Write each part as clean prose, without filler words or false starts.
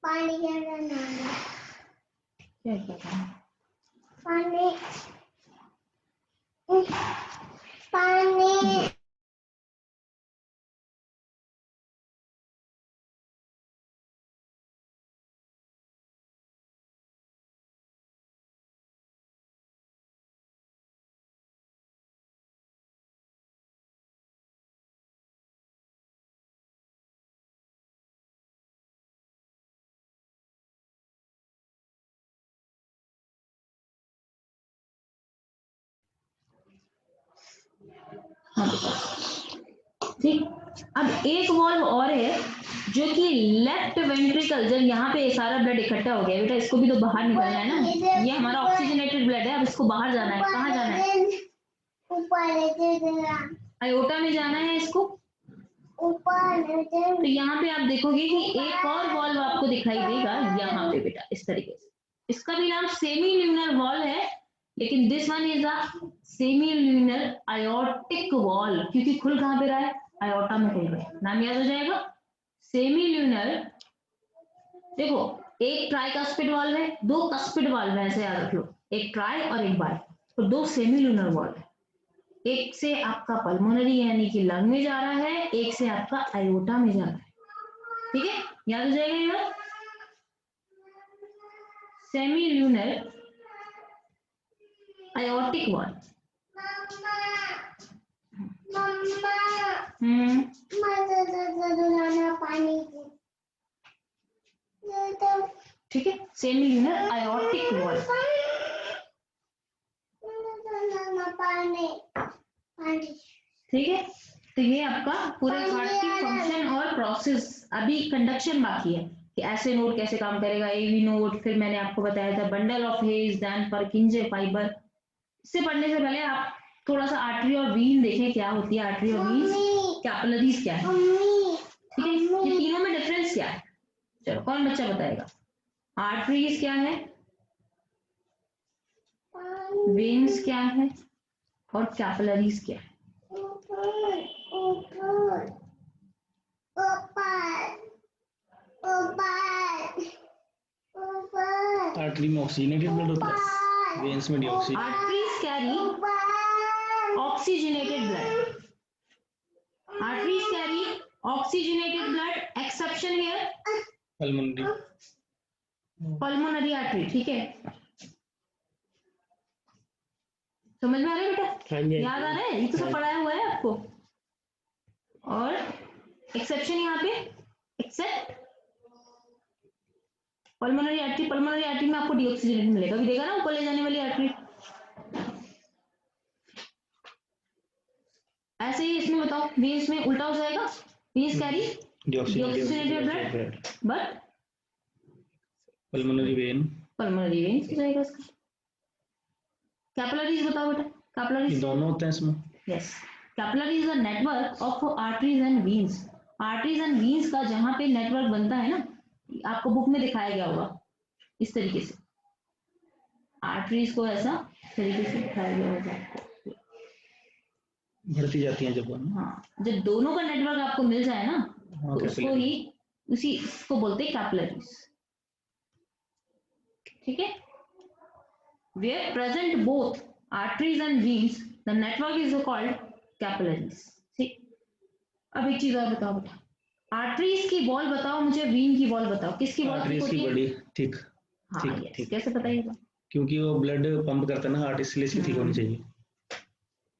पानी क्या करना है? क्या करना है? पानी पानी हाँ ठीक। अब एक वॉल्व और है जो कि लेफ्ट वेंट्रिकल, जब यहाँ पे सारा ब्लड इकट्ठा हो गया बेटा, इसको भी तो बाहर निकलना है ना। ये हमारा ऑक्सीजनेटेड ब्लड है, अब इसको बाहर जाना है। कहाँ जाना है? ऊपर आयोटा में जाना है इसको। ऊपर तो यहाँ पे आप देखोगे कि एक और वॉल्व आपको दिखाई देगा यहाँ पे बेटा, इस तरीके से। इसका भी नाम सेमी ल्यूनर वॉल्व है, लेकिन this one is a semi lunar aortic valve, क्योंकि खुल कहाँ पे रहा है? आयोटा में खुल रहा है। नाम याद हो जाएगा, सेमी ल्यूनर। देखो, एक ट्राई कस्पिड वाल्व है, दो कस्पिड वाल्व है, ऐसे याद रख लो, एक ट्राई और एक बाई। तो दो सेमी ल्यूनर वाल्व है। एक से आपका पल्मोनरी यानी कि लंग में जा रहा है, एक से आपका आयोटा में जा रहा है। ठीक है, याद हो जाएगा ये बात। Semi lunar aortic valve. पानी ठीक है, सेमी ल्यूनर आयोटिक वाल्व। ठीक है, तो ये आपका पूरे हार्ट की फंक्शन और प्रोसेस। अभी कंडक्शन बाकी है कि ऐसे नोड कैसे काम करेगा, एवी नोड, फिर मैंने आपको बताया था bundle of His, then Purkinje fibre. इससे पढ़ने से पहले आप थोड़ा सा आर्टरी और वीन देखें, क्या होती है आर्टरी और वीन, कैपिलरीज क्या है। ठीक है, ये तीनों में डिफरेंस क्या है? चलो, कौन बच्चा बताएगा? आर्टरीज क्या है, वेन्स क्या है, और कैपिलरीज क्या है? आर्टरी में ऑक्सीजनेटेड ब्लड होता है, वेन्स में deoxy. Arteries carry oxygenated blood. Arteries carry oxygenated blood, exception here pulmonary artery। ठीक है, समझ में आ रहा है बेटा? याद आ रहा है? ये तो सब पढ़ाया हुआ है आपको। और एक्सेप्शन यहाँ पे, accept pulmonary artery. Pulmonary artery में आपको डीऑक्सीजनेटेड मिलेगा, अभी देगा ना ऊपर ले जाने वाली आर्टरी। ऐसे ही इसमें बताओ, वेन्स में उल्टा हो जाएगा, veins carry deoxygenated blood but pulmonary vein हो जाएगा इसका। कैपिलरीज बताओ बेटा, कैपिलरीज दोनों होते हैं इसमें। Yes, capillary is a network of arteries and veins. Arteries and veins का जहां पे नेटवर्क बनता है ना, आपको बुक में दिखाया गया होगा इस तरीके से। आर्टरीज को ऐसा तरीके से दिखाया गया होगा आपको, बढ़ती जाती हैं जब। हाँ, जब दोनों का नेटवर्क आपको मिल जाए ना, तो उसको ही उसी इसको बोलते हैं कैपिलरीज। ठीक है, where present both arteries and veins, the network is called capillaries। ठीक, अब एक चीज और बताओ बेटा, आर्टरीज की वॉल बताओ मुझे, वीन की वॉल बताओ, किसकी वॉल ठीक होती है? बड़ी ठीक। हाँ ठीक, यस, ठीक। कैसे बताइएगा? क्योंकि वो ब्लड पंप करता है ना हार्ट, इसलिए इसकी ठीक होनी चाहिए।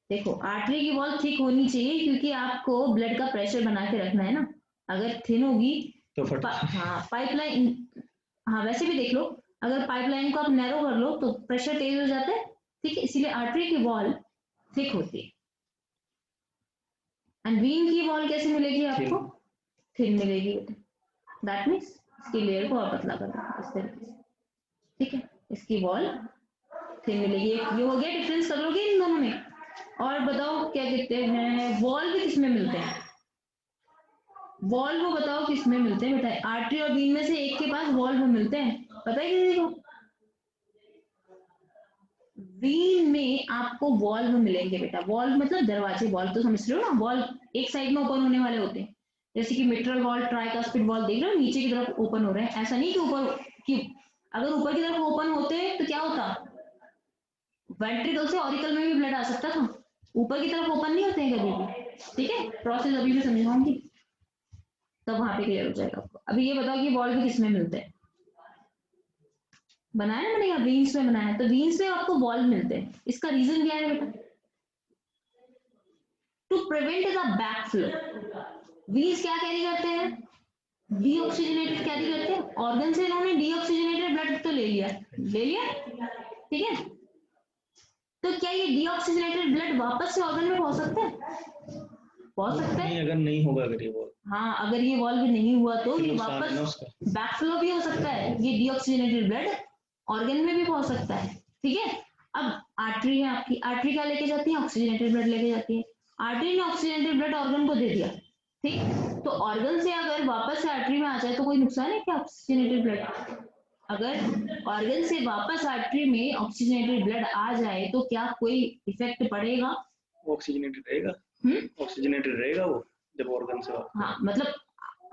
देखो, आर्टरी की वॉल ठीक होनी चाहिए क्योंकि आपको ब्लड का प्रेशर बना के रखना है ना। अगर थिन होगी तो फट हाँ पाइपलाइन, हाँ वैसे भी देख लो, अगर पाइपलाइन को आप नैरो कर लो तो प्रेशर तेज हो जाता है। ठीक है, इसीलिए आर्टरी की वॉल थिक होती है। एंड वीन की वॉल कैसे मिलेगी आपको? थिन मिलेगी। दैट मीन्स इसकी लेयर को और पतला कर दो इस तरीके से। ठीक है, इसकी वॉल थिन मिलेगी। ये हो गया, डिफरेंस कर लोगे इन दोनों में। और बताओ क्या कहते हैं, वॉल्व किस में मिलते हैं? वॉल्व बताओ किस में मिलते हैं बेटा? आर्टरी और वीन में से एक के पास वॉल्व मिलते हैं, पता है किसी को? वीन में आपको वॉल्व मिलेंगे बेटा। वॉल्व मतलब दरवाजे, वॉल्व तो समझ रहे हो ना, वॉल्व एक साइड में ओपन होने वाले होते हैं, जैसे कि मिट्रल वॉल, ट्राइकास्पिड वॉल देख रहे हो नीचे की तरफ ओपन हो रहे हैं, ऐसा नहीं कि ऊपर कि अगर ऊपर की तरफ ओपन होते तो क्या होता, वेंट्रिकल से ऑरिकल में भी ब्लड आ सकता था, ऊपर की तरफ ओपन नहीं होते हैं कभी भी। ठीक है, प्रोसेस अभी मैं समझाऊंगी तब वहां पे क्लियर हो जाएगा आपको। अभी ये बताओ कि वॉल्व किस में मिलते हैं, बनाया ना मैंने यहाँ वीन्स में बनाया, तो वीन्स में आपको वॉल्व मिलते हैं, इसका रीजन क्या है बेटा, to prevent the back flow. Veins क्या कैरी करते हैं, डीऑक्सीजनेटेड कैरी करते हैं, ऑर्गन से इन्होंने डीऑक्सीजनेटेड ब्लड तो ले लिया, ठीक है, तो क्या ये डीऑक्सीजनेटेड ब्लड वापस से ऑर्गन में पहुंच सकता है, पहुंच सकता है, नहीं अगर नहीं होगा, अगर ये वॉल्व, हाँ अगर ये वॉल्व नहीं हुआ तो ये नुकसान है ना वापस उसका। बैक फ्लो भी हो सकता है, ये डीऑक्सीजनेटेड ब्लड ऑर्गन में भी पहुंच सकता है। ठीक है, अब आर्टरी है आपकी, आर्टरी क्या लेके जाती है, ऑक्सीजनेटेड ब्लड लेके जाती है, आर्टरी ने ऑक्सीजनेटेड ब्लड ऑर्गन को दे दिया, ठीक, तो ऑर्गन से अगर वापस से आर्टरी में आ जाए तो कोई नुकसान है क्या ऑक्सीजनेटेड ब्लड, अगर ऑर्गन से वापस आर्टरी में ऑक्सीजनेटेड ब्लड आ जाए तो क्या कोई इफेक्ट पड़ेगा, ऑक्सीजनेटेड रहेगा, ऑक्सीजनेटेड रहेगा वो जब ऑर्गन से हाँ मतलब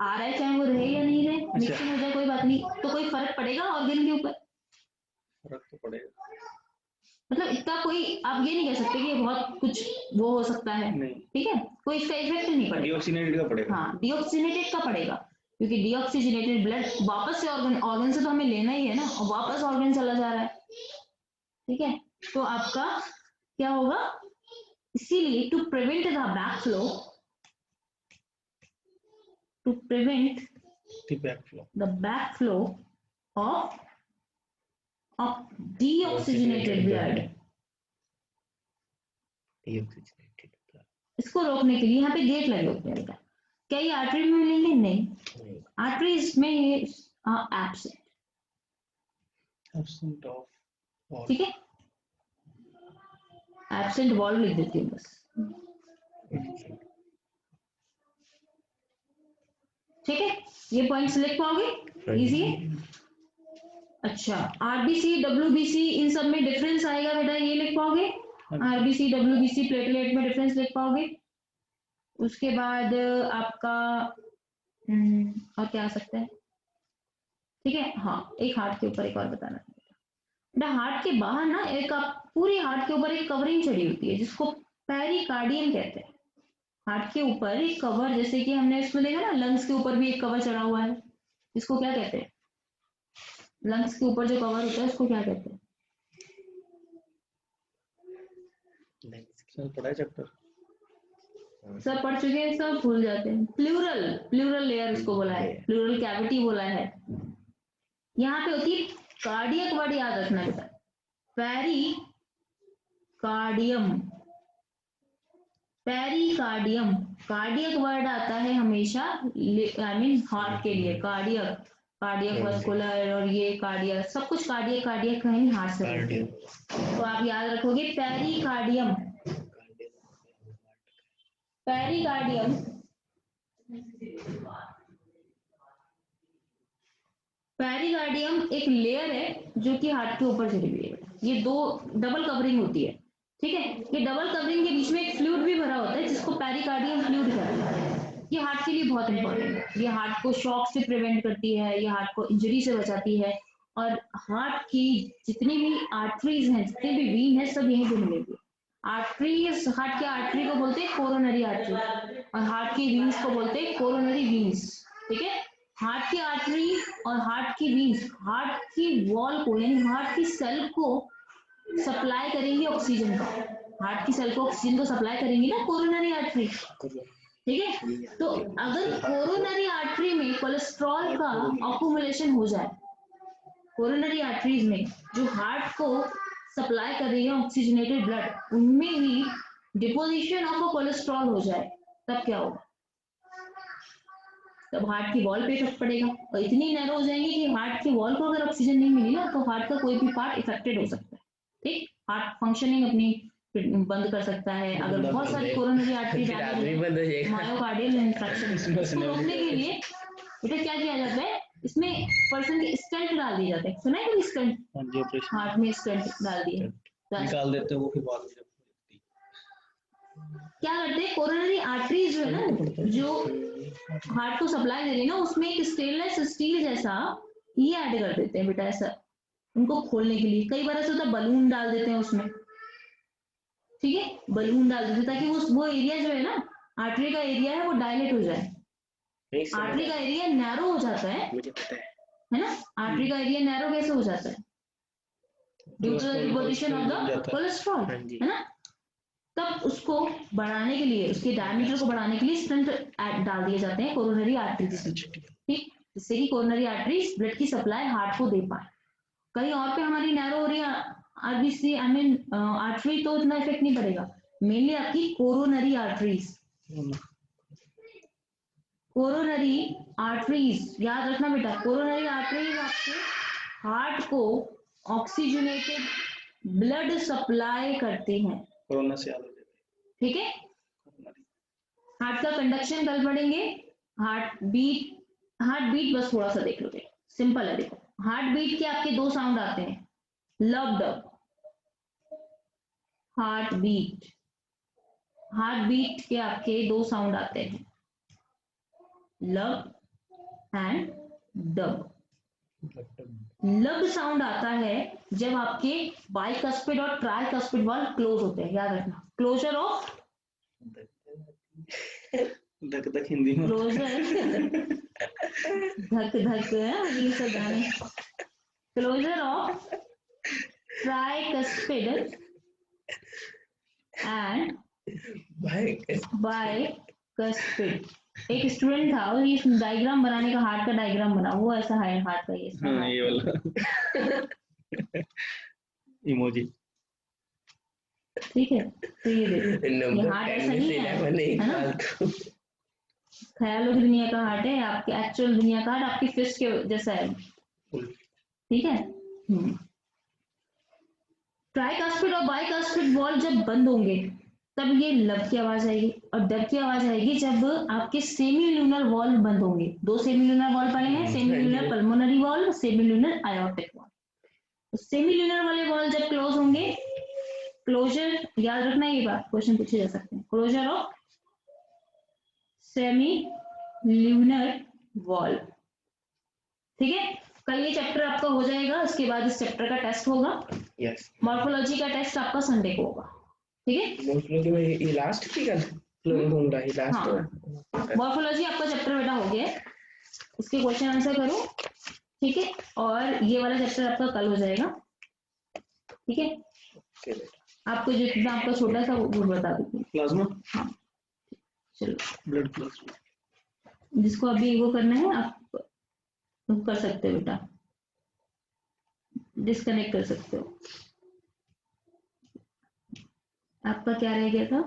आ रहा है चाहे वो रहे या नहीं रहे, अच्छा। मिक्सिंग हो जाए कोई बात नहीं, तो कोई फर्क पड़ेगा ऑर्गन के ऊपर, फर्क तो पड़ेगा, मतलब इतना कोई आप ये नहीं कह सकते कि ये बहुत कुछ वो हो सकता है, नहीं ठीक है, कोई इसका इफेक्ट नहीं पड़ेगा, डीऑक्सीनेटेड का पड़ेगा, हाँ डीऑक्सीनेटेड का पड़ेगा, क्योंकि डीऑक्सीजनेटेड ब्लड वापस से ऑर्गन से तो हमें लेना ही है ना, और वापस ऑर्गन चला जा रहा है, ठीक है, तो आपका क्या होगा, इसीलिए to prevent the back flow, to prevent the backflow, the backflow of deoxygenated blood, deoxygenated blood, इसको रोकने के लिए यहाँ पे गेट लगे होते हैं बेटा, क्या ये आर्टरी में मिलेंगे, नहीं, आर्टरीज में ये एब्सेंट, absent of valve, ठीक है, एब्सेंट वॉल्व लिख देती हूँ बस, ठीक है, ये पॉइंट्स लिख पाओगे इजी है। अच्छा, आरबीसी डब्ल्यूबीसी इन सब में डिफरेंस आएगा बेटा, ये लिख पाओगे, आरबीसी डब्ल्यूबीसी प्लेटलेट में डिफरेंस लिख पाओगे, उसके बाद आपका और क्या आ सकता है, ठीक है, हाँ एक हार्ट के ऊपर एक और बताना बेटा, हार्ट के बाहर ना एक आप पूरी हार्ट के ऊपर एक कवरिंग चढ़ी होती है जिसको पेरिकार्डियम कहते हैं, हार्ट के ऊपर एक कवर, जैसे कि हमने इसमें देखा ना लंग्स के ऊपर भी एक कवर चढ़ा हुआ है, इसको क्या कहते हैं, लंग्स के ऊपर जो कवर होता है उसको क्या कहते हैं, सर पढ़ा है चैप्टर, सब पढ़ चुके हैं, सब भूल जाते हैं, प्लूरल लेयर इसको बोला है, प्लूरल कैविटी बोला है, यहाँ पे होती है कार्डियक, वर्ड याद रखना बेटा, पेरिकार्डियम, पेरिकार्डियम, कार्डियक वर्ड आता है हमेशा, आई मीन हार्ट के लिए, कार्डियक, कार्डियक वस्कुलर और ये कार्डियक, सब कुछ कार्डियक कार्डियक कहीं हार्ट से रहते हैं, तो आप याद रखोगे पेरिकार्डियम, पेरिकार्डियम पेरिकार्डियम एक लेयर है जो कि हार्ट के ऊपर चढ़ी हुई है, ये दो डबल कवरिंग होती है, ठीक है, ये डबल कवरिंग के बीच में एक फ्लूइड भी भरा होता है जिसको पेरिकार्डियम फ्लूइड कहते हैं, ये हार्ट के लिए बहुत इंपॉर्टेंट है, ये हार्ट को शॉक से प्रिवेंट करती है, ये हार्ट को इंजरी से बचाती है, और हार्ट की जितनी भी आर्टरीज हैं, जितने भी वीन है, सब यहीं पे मिलेंगे, आर्टरीज, हार्ट के आर्टरी को बोलते हैं कोरोनरी आर्टरी, और हार्ट की वीन्स को बोलते हैं कोरोनरी वीन्स, ठीक है, हार्ट की आर्टरी और हार्ट की वीन्स हार्ट की वॉल को यानी हार्ट की सेल को सप्लाई करेंगे ऑक्सीजन का, हार्ट की सेल को ऑक्सीजन को सप्लाई करेंगी ना कोरोनरी आर्टरी, ठीक है, तो अगर कोरोनरी आर्टरी में कोलेस्ट्रॉल का अक्यूमुलेशन हो जाए, कोरोनरी आर्टरीज में जो हार्ट को सप्लाई कर रही है ऑक्सीजनेटेड ब्लड, उनमें ही डिपोजिशन ऑफ कोलेस्ट्रॉल हो जाए, तब क्या होगा, तब हार्ट की वॉल पे इफेक्ट पड़ेगा, और इतनी नैरो हो जाएंगी कि हार्ट की वॉल को अगर ऑक्सीजन नहीं मिली ना तो हार्ट का कोई भी पार्ट इफेक्टेड हो सकता है, ठीक, हार्ट फंक्शनिंग अपनी बंद कर सकता है, अगर बहुत सारी कोरोनरी आर्टरी डैमेज है, मायोकार्डियल इंफेक्शन, इसको रोकने के लिए बेटा क्या किया जाता है, इसमें पर्सन के स्टेंट डाल दिए जाते हैं, सुना है कि स्टेंट, हाँ जी ऑपरेशन हार्ट में स्टेंट डाल दिए, निकाल देते हैं वो, फिर बाद में क्या करते हैं कोरोनरी आर्टरीज जो है ना, जो हार्ट को सप्लाई दे रही है ना, उसमें एक स्टेनलेस स्टील जैसा ये ऐड कर देते हैं बेटा, ऐसा उनको खोलने के लिए। कई बार ऐसा होता है बलून डाल देते हैं उसमें, ठीक है, बलून डाल देते हैं ताकि वो एरिया जो है ना, आर्टरी का एरिया है, वो डायलेट हो जाए। आर्टरी का एरिया नैरो हो जाता है, मुझे पता है ना, आर्टरी का एरिया नैरो कैसे हो जाता है? Due to the deposition of the cholesterol, हाँ जी। है ना। तब उसको बढ़ाने के लिए, उसके डायमीटर को बढ़ाने के लिए स्टेंट डाल दिए जाते हैं कोरोनरी आर्टरीज में, ठीक, जिससे कि कोरोनरी आर्टरीज ब्लड की सप्लाई हार्ट को दे पाए। कहीं और पे हमारी नैरो हो रही है आरबीसी, आई मीन आर्टरी, तो उतना इफेक्ट नहीं पड़ेगा। मेनली आपकी कोरोनरी आर्टरीज, कोरोनरी आर्टरीज याद रखना बेटा। कोरोनरी आर्टरीज आपके हार्ट को ऑक्सीजनेटेड ब्लड सप्लाई करते हैं, कोरोना से याद हो जाता ठीक है। है। हार्ट का कंडक्शन कल पढ़ेंगे। हार्ट बीट बस थोड़ा सा देख लो, सिंपल है। देखो हार्ट बीट के आपके दो साउंड आते हैं, लब डब। हार्ट बीट के आपके दो साउंड आते हैं, लब एंड डब। लब साउंड आता है जब आपके बाइकस्पिड और ट्राइकस्पिड वाल्व क्लोज होते हैं, याद रखना। क्लोजर ऑफ धक धक हिंदी में क्लोजर धक धक ये सब गाने। Closure of tricuspid and bicuspid. एक स्टूडेंट था, वो ये डायग्राम बनाने का, हार्ट का डायग्राम बना, वो ऐसा है हार्ट का, ये हाँ ये वाला इमोजी, ठीक है। तो ये देखो, ये हार्ट ऐसा नहीं है ना, ख्यालों की दुनिया का हार्ट है, आपके एक्चुअल दुनिया का हार्ट आपकी फिस्ट के जैसा है, ठीक है। ट्राइकास्पिड और बाइकास्पिड वॉल्व जब बंद होंगे तब ये लब की आवाज आएगी, और डब की आवाज आएगी जब आपके सेमील्यूनर वॉल्व बंद होंगे। दो सेमील्यूनर वॉल्व पड़े हैं, semilunar pulmonary valve, semilunar aortic valve. Semilunar वाले वॉल्व जब क्लोज होंगे, क्लोजर याद रखना, ये बात क्वेश्चन पूछे जा सकते हैं, क्लोजर ऑफ सेमील्यूनर वॉल्व, ठीक है। कल ये चैप्टर आपका हो जाएगा, इसके बाद इस चैप्टर का टेस्ट होगा। यस, मॉर्फोलॉजी का टेस्ट आपका संडे को होगा, ठीक है। मॉर्फोलॉजी में ये लास्ट की कल फ्लोइंग होगा, ये लास्ट हाँ, मॉर्फोलॉजी आपका चैप्टर बेटा हो गया है, इसके क्वेश्चन आंसर करो, ठीक है। और ये वाला चैप्टर आपका कल हो जाएगा, ठीक है। आपको जितना आपका छोटा सा वो बता दूंगी। प्लाज्मा, हाँ चलो, ब्लड प्लाज्मा, जिसको अभी वो करना है आप कर सकते हो बेटा, डिस्कनेक्ट कर सकते हो। आपका क्या रह गया था,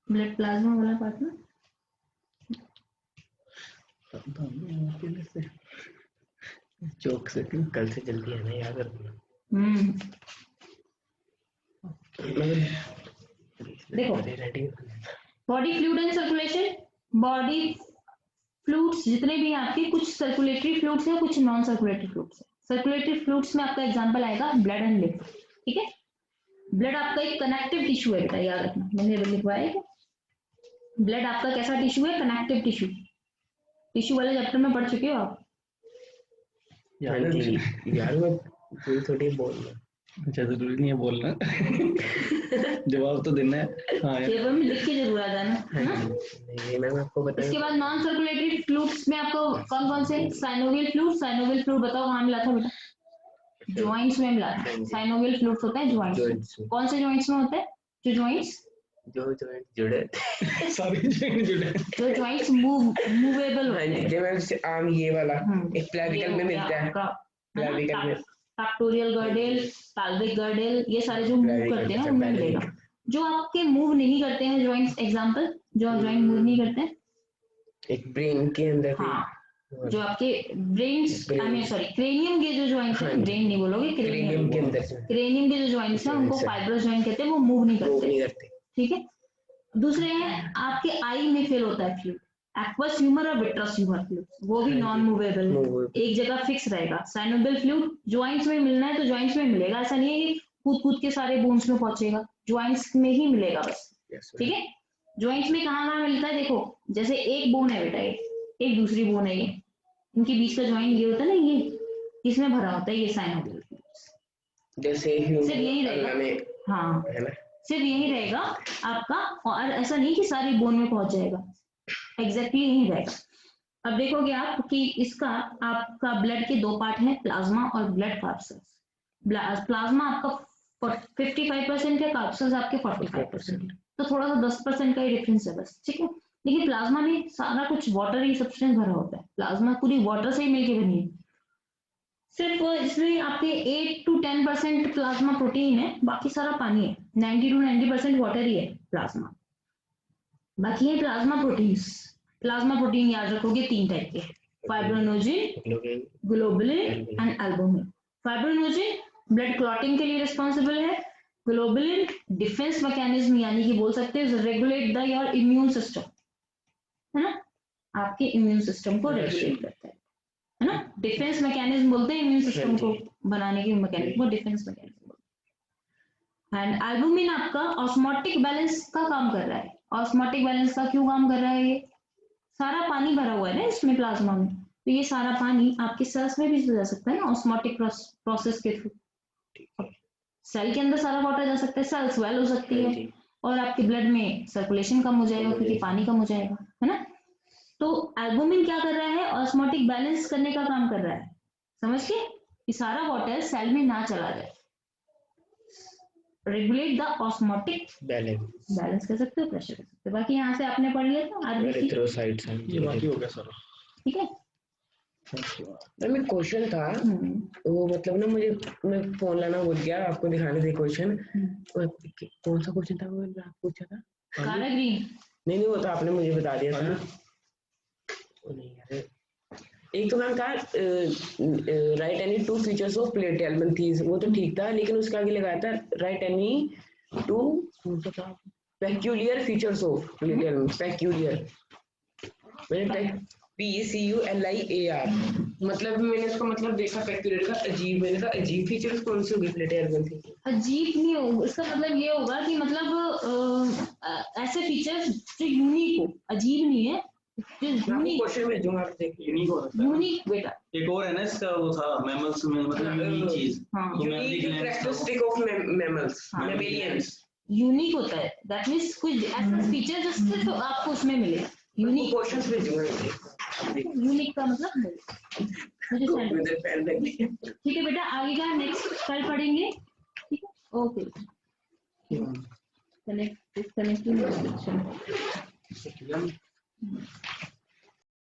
ब्लड प्लाज्मा वाला पार्ट ना? चौक से कल से जल्दी आना, याद रखना। देखो, body fluid and circulation, body fluids जितने भी हैं आपके, कुछ सर्कुलेटरी फ्लूइड्स हैं, कुछ नॉन सर्कुलेटरी फ्लूइड्स हैं। सर्कुलेटरी फ्लूइड्स में आपका एग्जांपल आएगा ब्लड एंड लिम्फ, ठीक है। ब्लड आपका एक कनेक्टिव टिश्यू है बेटा, याद रखना, मैंने लिखवाया है। ब्लड आपका कैसा टिश्यू है? Connective tissue. टिश्यू वाले चैप्टर में पढ़ चुके हो आप? यार मैं थोड़ी बोल रहा, अच्छा जरूरी नहीं है बोलना जवाब तो देना है। हाँ पेपर में लिख के जरूर आ जाना, है ना। नहीं मैम आपको बताया। इसके बाद नॉन सर्कुलेटरी फ्लूइड्स में आपको कौन कौन से? Synovial fluid. साइनोवियल फ्लूइड बताओ कहाँ मिला था बेटा? जॉइंट्स में मिला था। साइनोवियल फ्लूइड्स होता है जॉइंट्स में। कौन से जॉइंट्स में होता है? जो जॉइंट्स जुड़े सारे जॉइंट जुड़े, जो जॉइंट्स मूवेबल होते हैं। जैसे आम ये वाला एक क्लैविकल में मिलता है, क्लैविकल में पैक्टोरियल गर्डेल, पैल्विक गर्डेल, ये सारे जो मूव करते हैं उनमें मिलेगा। जो आपके मूव नहीं करते हैं जॉइंट्स, एग्जांपल जो जॉइंट मूव नहीं करते हैं, एक ब्रेन के अंदर, हाँ, जो आपके brains, I mean sorry cranium के जो जॉइंट्स हैं, ब्रेन नहीं बोलोगे, क्रेनियम के अंदर, क्रेनियम के जो जॉइंट्स हैं उनको फाइब्रस जॉइंट कहते हैं, वो मूव नहीं करते, ठीक है। दूसरे हैं आपके आई में फेल होता है फ्लूइड, एक्वस ह्यूमर और विट्रस ह्यूमर फ्लूइड, वो भी नॉन मूवेबल, एक जगह फिक्स रहेगा। साइनोवियल फ्लूइड जॉइंट्स में मिलना है तो जॉइंट्स में मिलेगा, ऐसा नहीं है कि कूद कूद के सारे बोन्स में पहुंचेगा, जॉइंट्स में ही मिलेगा बस, ठीक है। ज्वाइंट्स में कहाँ कहाँ मिलता है देखो, जैसे एक बोन है बेटा, एक दूसरी बोन है, ये इनके बीच का ज्वाइंट ये होता है ना, ये इसमें भरा होता है, ये साइनोवियल जैसे सिर्फ यही रहेगा। में हाँ है ना, सिर्फ यही रहेगा आपका, और ऐसा नहीं कि सारी बोन में पहुंच जाएगा, एग्जैक्टली यही रहेगा। अब देखोगे आप कि इसका आपका ब्लड के दो पार्ट हैं, प्लाज्मा और ब्लड कार्पसेल्स। प्लाज्मा आपका 55% है, कार्पसेल्स आपके 45% है, तो थोड़ा सा 10% का ही डिफरेंस है बस, ठीक है। लेकिन प्लाज्मा में सारा कुछ वाटर ही सब्सटेंस भरा होता है, प्लाज्मा पूरी वाटर से ही मिलके बनी है। सिर्फ इसमें आपके 8 to 10% प्लाज्मा प्रोटीन है, बाकी सारा पानी है। 90 to 90% वाटर ही है प्लाज्मा, बाकी है प्लाज्मा प्रोटीन्स। प्लाज्मा प्रोटीन याद रखोगे 3 टाइप के, fibrinogen, globulin and albumin. Fibrinogen blood clotting के लिए रिस्पॉन्सिबल है, ग्लोबुलिन डिफेंस मैकेनिज्म यानी कि बोल सकते हैं regulate the your immune system, है ना, आपके इम्यून सिस्टम को रेगुलेट करता है ना, डिफेंस मैकेनिज्म बोलते हैं इम्यून सिस्टम को बनाने की मैकेनिज्म को डिफेंस मैकेनिज्म बोलते हैं। एंड एल्बुमिन आपका ऑस्मोटिक बैलेंस का काम कर रहा है। ऑस्मोटिक बैलेंस का क्यों काम कर रहा है, ये सारा पानी भरा हुआ है ना इसमें प्लाज्मा में, तो ये सारा पानी आपके सेल्स में भी जा सकता है ना ऑस्मोटिक प्रोसेस के थ्रू। सेल के अंदर सारा वाटर जा सकता है, सेल स्वेल हो सकती है, और आपके ब्लड में सर्कुलेशन कम हो जाएगा क्योंकि पानी कम हो जाएगा, है ना। तो एल्बुमिन क्या कर रहा है, ऑस्मोटिक बैलेंस करने का काम कर रहा है, समझ के, कि सारा वाटर सेल में ना चला जाए, रेगुलेट द ऑस्मोटिक बैलेंस कर सकते हो, प्रेशर कर सकते हो। बाकी यहाँ से आपने पढ़ लिया था एरिथ्रोसाइट्स, ये बाकी हो गया सारा, ठीक है। मैं क्वेश्चन था वो मतलब ना मुझे, मैं फोन लाना भूल गया आपको दिखाने थे क्वेश्चन। कौन सा क्वेश्चन था वो आप पूछा था? काला ग्रीन नहीं वो तो आपने मुझे बता दिया था। नहीं यार, एक तो मैम कहा write any two features of platyhelminthes, वो तो ठीक था, लेकिन उसके आगे लगाया था write any two peculiar features of platyhelminth, peculiar, मैंने PECULIAR, मतलब मैंने इसका मतलब देखा पेक्यूलियर का अजीब, मैंने कहा अजीब फीचर्स कौन से होंगे प्लेट एल्बंथी? अजीब नहीं होगा, इसका मतलब ये होगा कि मतलब ऐसे फीचर्स जो यूनिक हो, अजीब नहीं है, क्वेश्चन भेजूंगा आप देखिए, यूनिक हो सकता है। यूनिक बेटा एक और है ना इसका, वो था मैमल्स में, मतलब यूनिक चीज, unique characteristic of mammals, mammalians, unique होता है, दैट मींस कुछ ऐसा फीचर जो सिर्फ आपको उसमें मिले, यूनिक क्वेश्चंस भेजूंगा। यूनिक का मतलब मुझे ठीक है बेटा, आगे का नेक्स्ट कल पढ़ेंगे, ठीक है, ओके, कनेक्टिंग